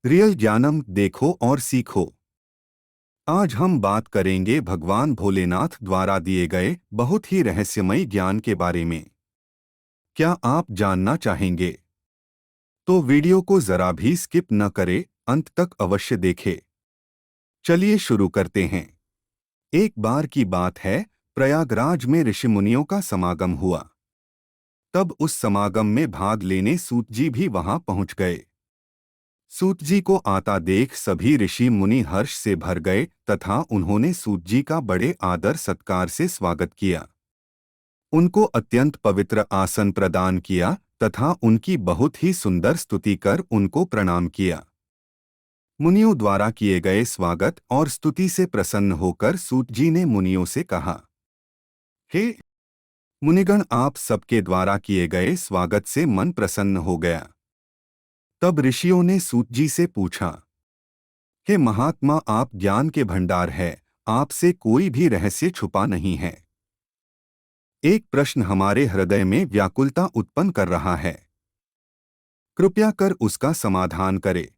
Real ज्ञानम देखो और सीखो। आज हम बात करेंगे भगवान भोलेनाथ द्वारा दिए गए बहुत ही रहस्यमयी ज्ञान के बारे में। क्या आप जानना चाहेंगे? तो वीडियो को जरा भी स्किप न करें, अंत तक अवश्य देखें। चलिए शुरू करते हैं। एक बार की बात है, प्रयागराज में ऋषि मुनियों का समागम हुआ। तब उस समागम में भाग लेने सूत जी भी वहां पहुंच गए। सूत जी को आता देख सभी ऋषि मुनि हर्ष से भर गए तथा उन्होंने सूत जी का बड़े आदर सत्कार से स्वागत किया। उनको अत्यंत पवित्र आसन प्रदान किया तथा उनकी बहुत ही सुंदर स्तुति कर उनको प्रणाम किया। मुनियों द्वारा किए गए स्वागत और स्तुति से प्रसन्न होकर सूत जी ने मुनियों से कहा, हे मुनिगण, आप सबके द्वारा किए गए स्वागत से मन प्रसन्न हो गया। तब ऋषियों ने सूत जी से पूछा, हे महात्मा, आप ज्ञान के भंडार है, आपसे कोई भी रहस्य छुपा नहीं है। एक प्रश्न हमारे हृदय में व्याकुलता उत्पन्न कर रहा है, कृपया कर उसका समाधान करे।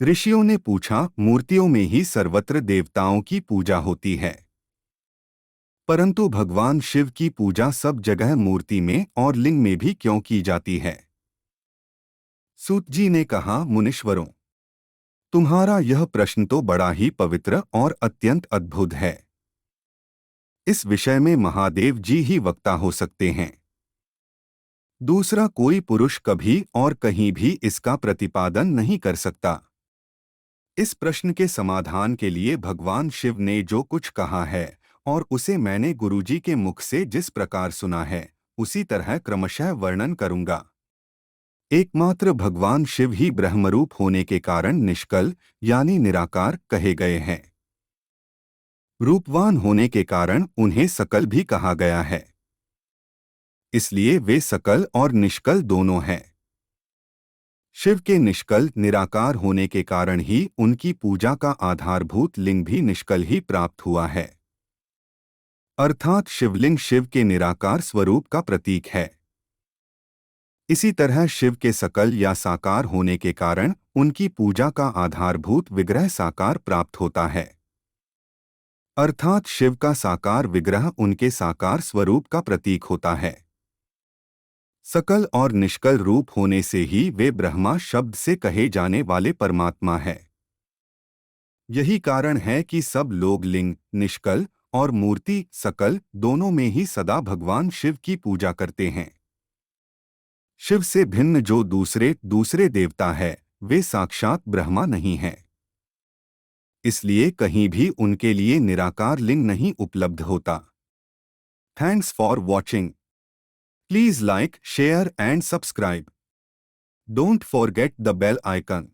ऋषियों ने पूछा, मूर्तियों में ही सर्वत्र देवताओं की पूजा होती है, परंतु भगवान शिव की पूजा सब जगह मूर्ति में और लिंग में भी क्यों की जाती है? सूत जी ने कहा, मुनीश्वरों, तुम्हारा यह प्रश्न तो बड़ा ही पवित्र और अत्यंत अद्भुत है। इस विषय में महादेव जी ही वक्ता हो सकते हैं। दूसरा कोई पुरुष कभी और कहीं भी इसका प्रतिपादन नहीं कर सकता। इस प्रश्न के समाधान के लिए भगवान शिव ने जो कुछ कहा है और उसे मैंने गुरुजी के मुख से जिस प्रकार सुना है, उसी तरह क्रमशः वर्णन करूंगा। एकमात्र भगवान शिव ही ब्रह्मरूप होने के कारण निष्कल यानी निराकार कहे गए हैं। रूपवान होने के कारण उन्हें सकल भी कहा गया है, इसलिए वे सकल और निष्कल दोनों हैं। शिव के निष्कल निराकार होने के कारण ही उनकी पूजा का आधारभूत लिंग भी निष्कल ही प्राप्त हुआ है, अर्थात शिवलिंग शिव के निराकार स्वरूप का प्रतीक है। इसी तरह शिव के सकल या साकार होने के कारण उनकी पूजा का आधारभूत विग्रह साकार प्राप्त होता है, अर्थात शिव का साकार विग्रह उनके साकार स्वरूप का प्रतीक होता है। सकल और निष्कल रूप होने से ही वे ब्रह्मा शब्द से कहे जाने वाले परमात्मा है। यही कारण है कि सब लोग लिंग निष्कल और मूर्ति सकल दोनों में ही सदा भगवान शिव की पूजा करते हैं। शिव से भिन्न जो दूसरे दूसरे देवता है, वे साक्षात ब्रह्मा नहीं हैं। इसलिए कहीं भी उनके लिए निराकार लिंग नहीं उपलब्ध होता। Thanks for watching. Please like, share and subscribe. Don't forget the bell icon.